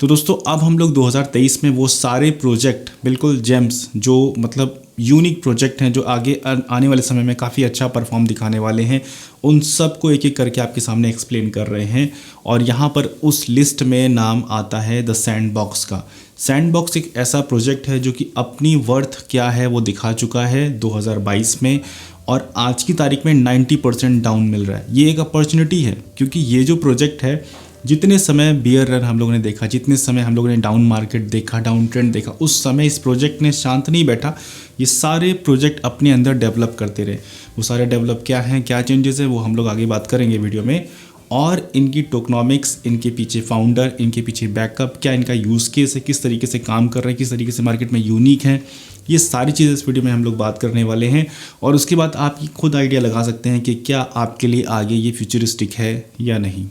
तो दोस्तों अब हम लोग 2023 में वो सारे प्रोजेक्ट बिल्कुल जेम्स जो मतलब यूनिक प्रोजेक्ट हैं जो आगे आने वाले समय में काफ़ी अच्छा परफॉर्म दिखाने वाले हैं, उन सब को एक एक करके आपके सामने एक्सप्लेन कर रहे हैं। और यहाँ पर उस लिस्ट में नाम आता है द सैंडबॉक्स का। सैंडबॉक्स एक ऐसा प्रोजेक्ट है जो कि अपनी वर्थ क्या है वो दिखा चुका है 2022 में, और आज की तारीख में 90% डाउन मिल रहा है। ये एक अपॉर्चुनिटी है क्योंकि ये जो प्रोजेक्ट है, जितने समय बियर रन हम लोगों ने देखा, जितने समय हम लोगों ने डाउन मार्केट देखा, डाउन ट्रेंड देखा, उस समय इस प्रोजेक्ट ने शांत नहीं बैठा। ये सारे प्रोजेक्ट अपने अंदर डेवलप करते रहे। वो सारे डेवलप क्या हैं, क्या चेंजेस है, वो हम लोग आगे बात करेंगे वीडियो में। और इनकी टोकनॉमिक्स, इनके पीछे फाउंडर, इनके पीछे बैकअप, क्या इनका यूज़ केस है, किस तरीके से काम कर रहे हैं, किस तरीके से मार्केट में यूनिक है, ये सारी चीज़ें इस वीडियो में हम लोग बात करने वाले हैं। और उसके बाद आप खुद आइडिया लगा सकते हैं कि क्या आपके लिए आगे ये फ्यूचरिस्टिक है या नहीं।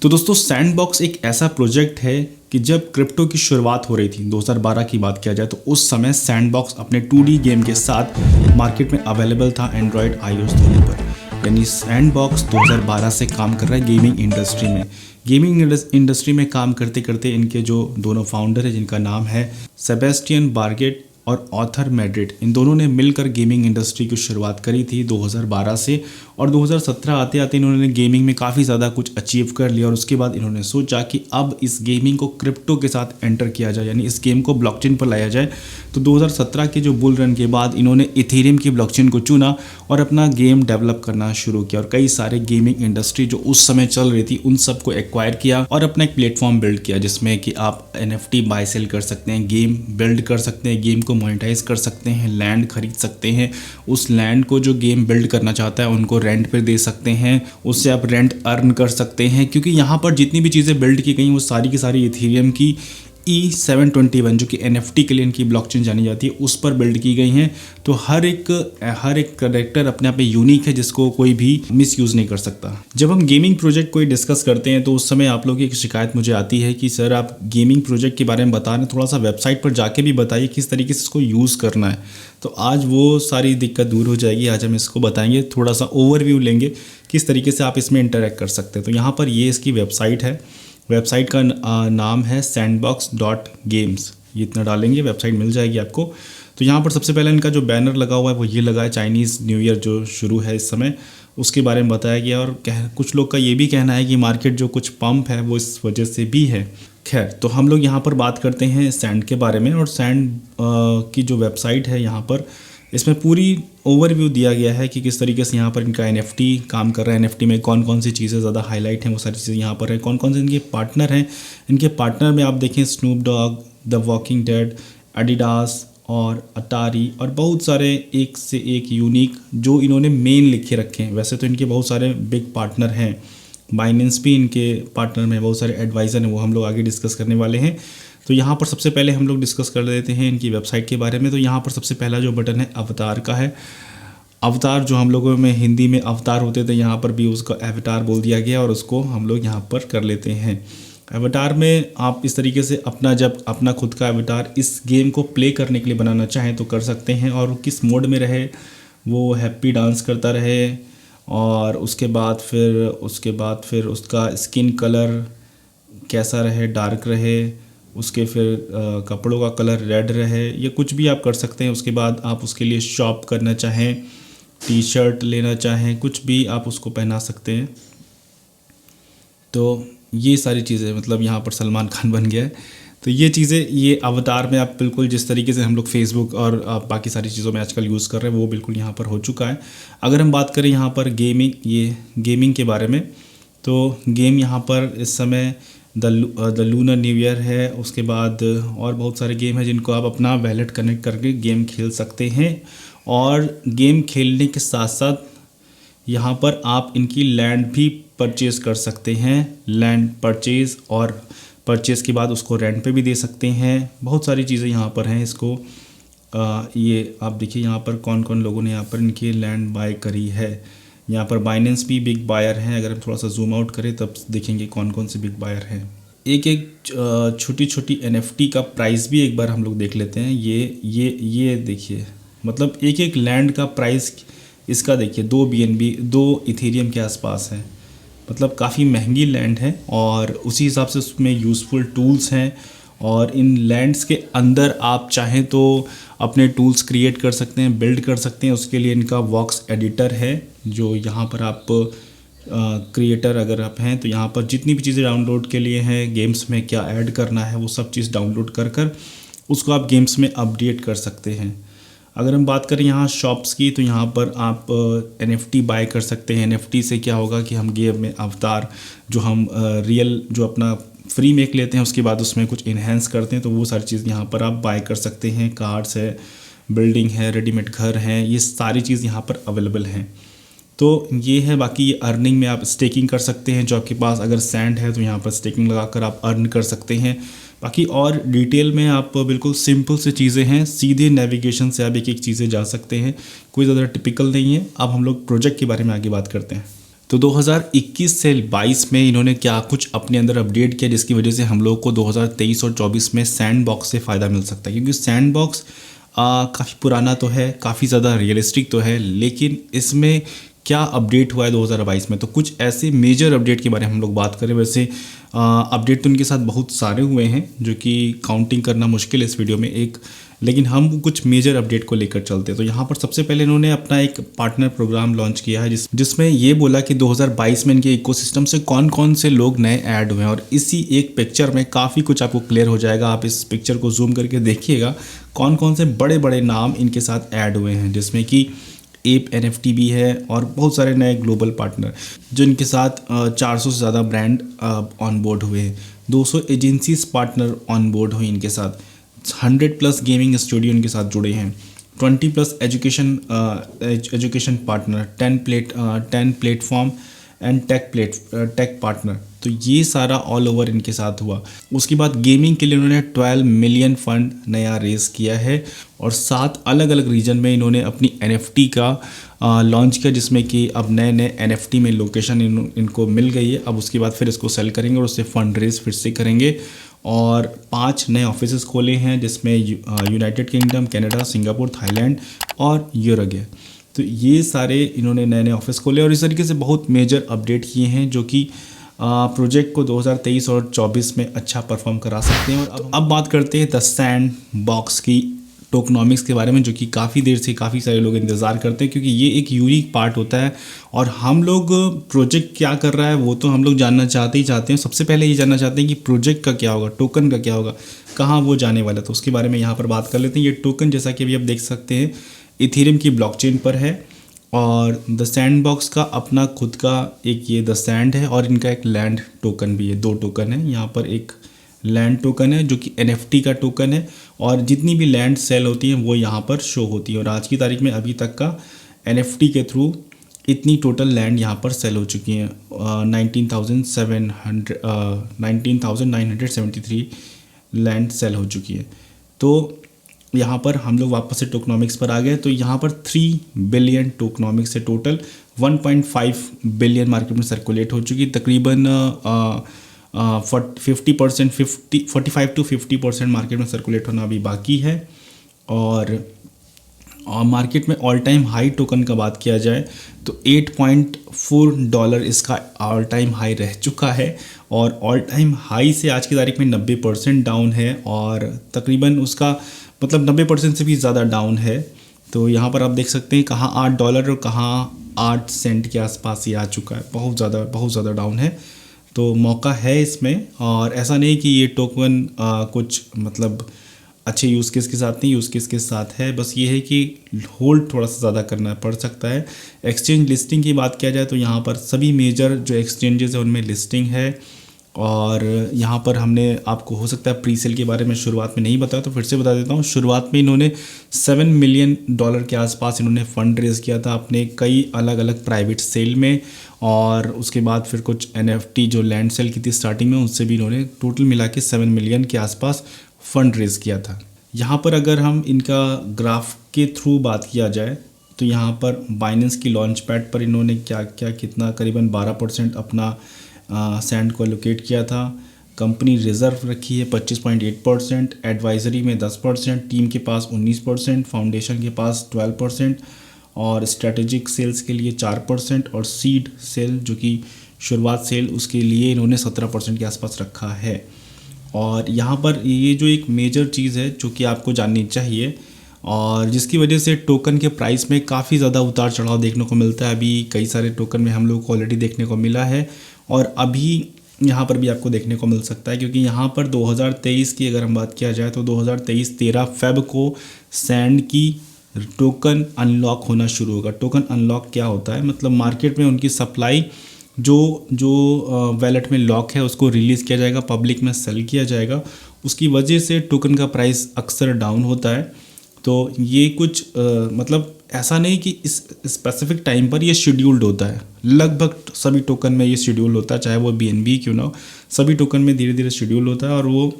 तो दोस्तों सैंडबॉक्स एक ऐसा प्रोजेक्ट है कि जब क्रिप्टो की शुरुआत हो रही थी, 2012 की बात किया जाए तो उस समय सैंडबॉक्स अपने 2D गेम के साथ मार्केट में अवेलेबल था एंड्रॉयड iOS दोनों पर। यानी सैंडबॉक्स 2012 से काम कर रहा है गेमिंग इंडस्ट्री में। गेमिंग इंडस्ट्री में काम करते करते इनके जो दोनों फाउंडर है, जिनका नाम है सेबेस्टियन बार्गेट और ऑथर मैड्रिड, इन दोनों ने मिलकर गेमिंग इंडस्ट्री की शुरुआत करी थी 2012 से। और 2017 आते आते इन्होंने गेमिंग में काफ़ी ज़्यादा कुछ अचीव कर लिया। और उसके बाद इन्होंने सोचा कि अब इस गेमिंग को क्रिप्टो के साथ एंटर किया जाए, यानी इस गेम को ब्लॉकचेन पर लाया जाए। तो 2017 के जो बुल रन के बाद इन्होंने इथेरियम की ब्लॉकचेन को चुना और अपना गेम डेवलप करना शुरू किया। और कई सारे गेमिंग इंडस्ट्री जो उस समय चल रही थी उन सबको एक्वायर किया और अपना एक प्लेटफॉर्म बिल्ड किया, जिसमें कि आप NFT बाय सेल कर सकते हैं, गेम बिल्ड कर सकते हैं, गेम को मोनेटाइज कर सकते हैं, लैंड खरीद सकते हैं। उस लैंड को जो गेम बिल्ड करना चाहता है उनको रेंट पे दे सकते हैं, उससे आप रेंट अर्न कर सकते हैं। क्योंकि यहाँ पर जितनी भी चीज़ें बिल्ड की गई वो सारी की सारी इथेरियम की E721 जो कि NFT के लिए इनकी ब्लॉकचेन जानी जाती है, उस पर बिल्ड की गई हैं। तो हर एक कैरेक्टर अपने आप में यूनिक है, जिसको कोई भी मिस यूज़ नहीं कर सकता। जब हम गेमिंग प्रोजेक्ट कोई डिस्कस करते हैं तो उस समय आप लोगों की एक शिकायत मुझे आती है कि सर आप गेमिंग प्रोजेक्ट के बारे में बता रहे हैं, थोड़ा सा वेबसाइट पर जाके भी बताइए किस तरीके से इसको यूज़ करना है। तो आज वो सारी दिक्कत दूर हो जाएगी। आज हम इसको बताएंगे, थोड़ा सा ओवरव्यू लेंगे किस तरीके से आप इसमें इंटरेक्ट कर सकते हैं। तो यहाँ पर ये इसकी वेबसाइट है। वेबसाइट का नाम है sandbox.games। ये इतना डालेंगे वेबसाइट मिल जाएगी आपको। तो यहाँ पर सबसे पहले इनका जो बैनर लगा हुआ है वो ये लगा है, चाइनीज़ न्यू ईयर जो शुरू है इस समय, उसके बारे में बताया गया। और कुछ लोग का ये भी कहना है कि मार्केट जो कुछ पंप है वो इस वजह से भी है। खैर, तो हम लोग यहाँ पर बात करते हैं सैंड के बारे में। और सैंड की जो वेबसाइट है, यहाँ पर इसमें पूरी ओवरव्यू दिया गया है कि किस तरीके से यहाँ पर इनका NFT काम कर रहा है, NFT में कौन कौन सी चीज़ें ज़्यादा हाईलाइट हैं, वो सारी चीज़ें यहाँ पर है। कौन कौन से इनके पार्टनर हैं, इनके पार्टनर में आप देखें Snoop Dogg, the walking dead, Adidas और अटारी और बहुत सारे एक से एक यूनिक जो इन्होंने मेन लिखे रखे हैं। वैसे तो इनके बहुत सारे बिग पार्टनर हैं, बाइनेंस भी इनके पार्टनर में, बहुत सारे एडवाइज़र हैं, वो हम लोग आगे डिस्कस करने वाले हैं। तो यहाँ पर सबसे पहले हम लोग डिस्कस कर लेते हैं इनकी वेबसाइट के बारे में। तो यहाँ पर सबसे पहला जो बटन है अवतार का है। अवतार जो हम लोगों में हिंदी में अवतार होते थे, यहाँ पर भी उसका एवतार बोल दिया गया और उसको हम लोग यहाँ पर कर लेते हैं। एवतार में आप इस तरीके से अपना खुद का एवतार इस गेम को प्ले करने के लिए बनाना चाहें तो कर सकते हैं। और किस मोड में रहे, वो हैप्पी डांस करता रहे, और उसके बाद फिर उसका स्किन कलर कैसा रहे, डार्क रहे, उसके फिर कपड़ों का कलर रेड रहे, ये कुछ भी आप कर सकते हैं। उसके बाद आप उसके लिए शॉप करना चाहें, टी शर्ट लेना चाहें, कुछ भी आप उसको पहना सकते हैं। तो ये सारी चीज़ें, मतलब यहाँ पर सलमान खान बन गया है। तो ये चीज़ें, ये अवतार में आप बिल्कुल जिस तरीके से हम लोग फेसबुक और बाकी सारी चीज़ों में आजकल यूज़ कर रहे हैं वो बिल्कुल यहाँ पर हो चुका है। अगर हम बात करें यहाँ पर गेमिंग के बारे में, तो गेम यहाँ पर इस समय द लूनर न्यू ईयर है। उसके बाद और बहुत सारे गेम हैं जिनको आप अपना वैलेट कनेक्ट करके गेम खेल सकते हैं। और गेम खेलने के साथ साथ यहाँ पर आप इनकी लैंड भी परचेज़ कर सकते हैं। लैंड परचेज़, और परचेज़ के बाद उसको रेंट पे भी दे सकते हैं। बहुत सारी चीज़ें यहाँ पर हैं। इसको ये आप देखिए यहाँ पर कौन कौन लोगों ने यहाँ पर इनकी लैंड बाय करी है। यहाँ पर बाइनेंस भी बिग बायर हैं। अगर हम थोड़ा सा जूम आउट करें तब देखेंगे कौन कौन से बिग बायर हैं। एक छोटी छोटी NFT का प्राइस भी एक बार हम लोग देख लेते हैं। ये देखिए, मतलब एक लैंड का प्राइस इसका देखिए 2 BNB 2 इथेरियम के आसपास है। मतलब काफ़ी महंगी लैंड है और उसी हिसाब से उसमें यूज़फुल टूल्स हैं। और इन लैंड्स के अंदर आप चाहें तो अपने टूल्स क्रिएट कर सकते हैं, बिल्ड कर सकते हैं। उसके लिए इनका वॉक्स एडिटर है, जो यहाँ पर आप क्रिएटर अगर आप हैं तो यहाँ पर जितनी भी चीज़ें डाउनलोड के लिए हैं, गेम्स में क्या ऐड करना है वो सब चीज़ डाउनलोड कर उसको आप गेम्स में अपडेट कर सकते हैं। अगर हम बात करें यहाँ शॉप्स की, तो यहाँ पर आप NFT बाय कर सकते हैं। NFT से क्या होगा कि हम गेम में अवतार जो हम रियल जो अपना फ्री में एक लेते हैं, उसके बाद उसमें कुछ इन्हेंस करते हैं, तो वो सारी चीज़ यहाँ पर आप बाय कर सकते हैं। कार्ड्स है, बिल्डिंग है, रेडीमेड घर हैं, ये सारी चीज़ यहाँ पर अवेलेबल हैं। तो ये है। बाकी ये अर्निंग में आप स्टेकिंग कर सकते हैं, जो आपके पास अगर सैंड है तो यहाँ पर स्टेकिंग लगाकर आप अर्न कर सकते हैं। बाकी और डिटेल में आप बिल्कुल सिंपल से चीज़ें हैं, सीधे नेविगेशन से आप एक एक चीज़ें जा सकते हैं, कोई ज़्यादा टिपिकल नहीं है। अब हम लोग प्रोजेक्ट के बारे में आगे बात करते हैं। तो 2021 से 22 में इन्होंने क्या कुछ अपने अंदर अपडेट किया, जिसकी वजह से हम लोग को 2023 और 24 में सैंडबॉक्स से फ़ायदा मिल सकता है। क्योंकि सैंडबॉक्स काफ़ी पुराना तो है, काफ़ी ज़्यादा रियलिस्टिक तो है, लेकिन इसमें क्या अपडेट हुआ है 2022 में, तो कुछ ऐसे मेजर अपडेट के बारे में हम लोग बात करें। वैसे अपडेट तो उनके साथ बहुत सारे हुए हैं, जो कि काउंटिंग करना मुश्किल है इस वीडियो में एक, लेकिन हम कुछ मेजर अपडेट को लेकर चलते हैं। तो यहाँ पर सबसे पहले इन्होंने अपना एक पार्टनर प्रोग्राम लॉन्च किया है, जिसमें ये बोला कि 2022 में इनके इकोसिस्टम से कौन कौन से लोग नए ऐड हुए हैं। और इसी एक पिक्चर में काफ़ी कुछ आपको क्लियर हो जाएगा। आप इस पिक्चर को जूम करके देखिएगा कौन कौन से बड़े बड़े नाम इनके साथ ऐड हुए हैं, जिसमें कि एप NFT भी है और बहुत सारे नए ग्लोबल पार्टनर, जो इनके साथ 400 से ज़्यादा ब्रांड ऑन बोर्ड हुए हैं। 200 एजेंसीज पार्टनर ऑन बोर्ड हुई इनके साथ। 100+ गेमिंग स्टूडियो इनके साथ जुड़े हैं। 20+ education partner, 10 platform and tech partner. तो ये सारा ऑल ओवर इनके साथ हुआ। उसके बाद गेमिंग के लिए इन्होंने 12 मिलियन फंड नया रेस किया है और 7 अलग अलग रीजन में इन्होंने अपनी NFT का लॉन्च किया, जिसमें कि अब नए नए NFT में लोकेशन इनको मिल गई है। अब उसके बाद फिर इसको सेल करेंगे और उससे फंड रेस फिर से करेंगे। और 5 नए ऑफिसेस खोले हैं, जिसमें United kingdom, Canada, Singapore, Thailand और यूरुग्वे। तो ये सारे इन्होंने नए नए ऑफिस खोले और इस तरीके से बहुत मेजर अपडेट किए हैं, जो कि प्रोजेक्ट को 2023 और 24 में अच्छा परफॉर्म करा सकते हैं। और अब बात करते हैं द सैंडबॉक्स की टोकनॉमिक्स के बारे में, जो कि काफ़ी देर से काफ़ी सारे लोग इंतज़ार करते हैं, क्योंकि ये एक यूनिक पार्ट होता है। और हम लोग प्रोजेक्ट क्या कर रहा है वो तो हम लोग जानना चाहते हैं। सबसे पहले ये जानना चाहते हैं कि प्रोजेक्ट का क्या होगा, टोकन का क्या होगा, कहाँ वो जाने वाला है। तो उसके बारे में यहाँ पर बात कर लेते हैं। ये टोकन, जैसा कि अभी आप देख सकते हैं, इथेरियम की ब्लॉकचेन पर है और द सैंडबॉक्स का अपना खुद का एक ये द सैंड है और इनका एक लैंड टोकन भी है। 2 टोकन है। यहाँ पर एक लैंड टोकन है जो कि NFT का टोकन है और जितनी भी लैंड सेल होती हैं वो यहाँ पर शो होती है। और आज की तारीख में अभी तक का NFT के थ्रू इतनी टोटल लैंड यहाँ पर सेल हो चुकी हैं। 19,973 लैंड सेल हो चुकी है। तो यहाँ पर हम लोग वापस से टोकनॉमिक्स पर आ गए। तो यहाँ पर 3 बिलियन टोकनॉमिक्स से टोटल 1.5 बिलियन मार्केट में सर्कुलेट हो चुकी। तकरीबन 45 to 50% मार्केट में सर्कुलेट होना अभी बाकी है। और मार्केट में ऑल टाइम हाई टोकन का बात किया जाए तो $8.4 इसका ऑल टाइम हाई रह चुका है और ऑल टाइम हाई से आज की तारीख में 90% डाउन है और तकरीबन उसका मतलब 90% से भी ज़्यादा डाउन है। तो यहाँ पर आप देख सकते हैं कहाँ $8 और कहाँ 8 सेंट के आसपास ये आ चुका है। बहुत ज़्यादा डाउन है। तो मौका है इसमें। और ऐसा नहीं कि ये टोकन कुछ मतलब अच्छे यूज़ केस के साथ नहीं, यूज़ केस के साथ है। बस ये है कि होल्ड थोड़ा सा ज़्यादा करना पड़ सकता है। एक्सचेंज लिस्टिंग की बात किया जाए तो यहाँ पर सभी मेजर जो एक्सचेंजेस है उनमें लिस्टिंग है। और यहाँ पर हमने आपको हो सकता है प्री सेल के बारे में शुरुआत में नहीं बताया, तो फिर से बता देता हूँ। शुरुआत में इन्होंने $7 मिलियन के आसपास इन्होंने फ़ंड रेज़ किया था अपने कई अलग अलग प्राइवेट सेल में। और उसके बाद फिर कुछ NFT जो लैंड सेल की थी स्टार्टिंग में, उससे भी इन्होंने टोटल मिला के 7 मिलियन के आसपास फ़ंड रेज़ किया था। यहाँ पर अगर हम इनका ग्राफ के थ्रू बात किया जाए तो यहाँ पर बाइनेंस की लॉन्च पैड पर इन्होंने कितना करीबन 12% अपना सैंड को एलोकेट किया था। कंपनी रिज़र्व रखी है 25.8%, एडवाइजरी में 10%, टीम के पास 19%, फाउंडेशन के पास 12% और स्ट्रेटेजिक सेल्स के लिए 4% और सीड सेल जो कि शुरुआत सेल उसके लिए इन्होंने 17% के आसपास रखा है। और यहाँ पर ये जो एक मेजर चीज़ है जो कि आपको जाननी चाहिए और जिसकी वजह से टोकन के प्राइस में काफ़ी ज़्यादा उतार चढ़ाव देखने को मिलता है। अभी कई सारे टोकन में हम लोग को ऑलरेडी देखने को मिला है और अभी यहाँ पर भी आपको देखने को मिल सकता है, क्योंकि यहाँ पर 2023 की अगर हम बात किया जाए तो 2023 13 फ़रवरी को सैंड की टोकन अनलॉक होना शुरू होगा। टोकन अनलॉक क्या होता है, मतलब मार्केट में उनकी सप्लाई जो वैलेट में लॉक है उसको रिलीज़ किया जाएगा, पब्लिक में सेल किया जाएगा। उसकी वजह से टोकन का प्राइस अक्सर डाउन होता है। तो ये कुछ मतलब ऐसा नहीं कि इस स्पेसिफिक टाइम पर ये शेड्यूल्ड होता है, लगभग सभी टोकन में ये शेड्यूल होता है, चाहे वो BNB क्यों ना हो, सभी टोकन में धीरे धीरे शेड्यूल होता है और वो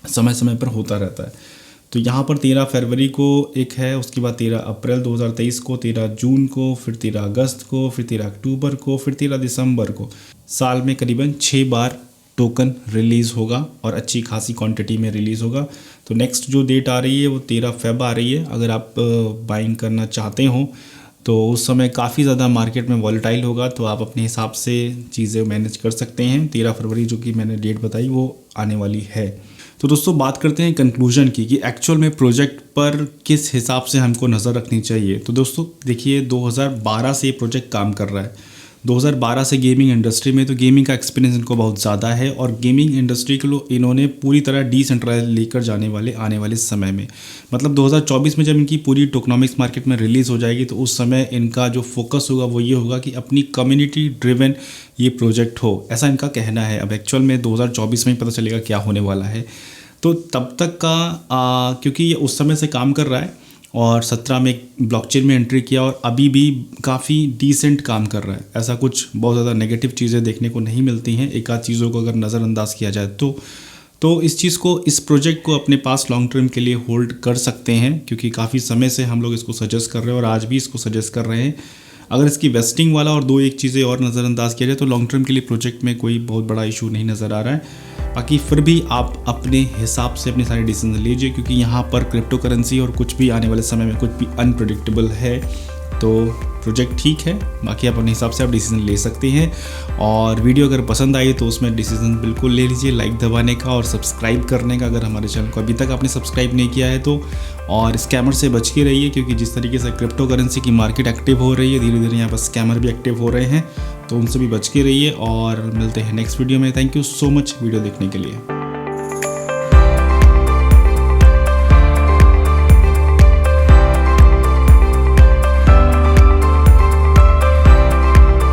समय समय पर होता रहता है। तो यहाँ पर 13 फरवरी को एक है, उसके बाद 13 अप्रैल 2023 को, 13 जून को, फिर 13 अगस्त को, फिर 13 अक्टूबर को, फिर 13 दिसंबर को। साल में करीबन 6 बार टोकन रिलीज़ होगा और अच्छी खासी क्वांटिटी में रिलीज़ होगा। तो नेक्स्ट जो डेट आ रही है वो 13 फ़रवरी आ रही है। अगर आप बाइंग करना चाहते हो तो उस समय काफ़ी ज़्यादा मार्केट में वॉलेटाइल होगा, तो आप अपने हिसाब से चीज़ें मैनेज कर सकते हैं। 13 फरवरी जो कि मैंने डेट बताई वो आने वाली है। तो दोस्तों बात करते हैं कंक्लूजन की कि एक्चुअल में प्रोजेक्ट पर किस हिसाब से हमको नज़र रखनी चाहिए। तो दोस्तों देखिए 2012 से ये प्रोजेक्ट काम कर रहा है। 2012 से गेमिंग इंडस्ट्री में, तो गेमिंग का एक्सपीरियंस इनको बहुत ज़्यादा है और गेमिंग इंडस्ट्री को इन्होंने पूरी तरह डिसेंट्रलाइज लेकर जाने वाले आने वाले समय में, मतलब 2024 में जब इनकी पूरी टोकनॉमिक्स मार्केट में रिलीज़ हो जाएगी तो उस समय इनका जो फोकस होगा वो ये होगा कि अपनी कम्युनिटी ड्रिवन ये प्रोजेक्ट हो, ऐसा इनका कहना है। अब एक्चुअल में 2024 में ही पता चलेगा क्या होने वाला है। तो तब तक का क्योंकि ये उस समय से काम कर रहा है और 17 में ब्लॉकचेन में एंट्री किया और अभी भी काफ़ी डिसेंट काम कर रहा है, ऐसा कुछ बहुत ज़्यादा नेगेटिव चीज़ें देखने को नहीं मिलती हैं। एक आध चीज़ों को अगर नज़रअंदाज किया जाए तो इस चीज़ को, इस प्रोजेक्ट को अपने पास लॉन्ग टर्म के लिए होल्ड कर सकते हैं, क्योंकि काफ़ी समय से हम लोग इसको सजेस्ट कर रहे हैं और आज भी इसको सजेस्ट कर रहे हैं। अगर इसकी वेस्टिंग वाला और 2-1 चीज़ें और नज़रअंदाज किया जाए तो लॉन्ग टर्म के लिए प्रोजेक्ट में कोई बहुत बड़ा इशू नहीं नज़र आ रहा है। बाकी फिर भी आप अपने हिसाब से अपने सारे डिसीजन लीजिए, क्योंकि यहाँ पर क्रिप्टो करेंसी और कुछ भी आने वाले समय में कुछ भी अनप्रेडिक्टेबल है। तो प्रोजेक्ट ठीक है, बाकी आप अपने हिसाब से आप डिसीजन ले सकते हैं। और वीडियो अगर पसंद आई तो उसमें डिसीजन बिल्कुल ले लीजिए, लाइक दबाने का और सब्सक्राइब करने का अगर हमारे चैनल को अभी तक आपने सब्सक्राइब नहीं किया है तो। और स्कैमर से बच के रहिए, क्योंकि जिस तरीके से क्रिप्टो करेंसी की मार्केट एक्टिव हो रही है, धीरे धीरे यहाँ पर स्कैमर भी एक्टिव हो रहे हैं, तो उनसे भी बच के रहिए। और मिलते हैं नेक्स्ट वीडियो में। Thank you so much video देखने के लिए।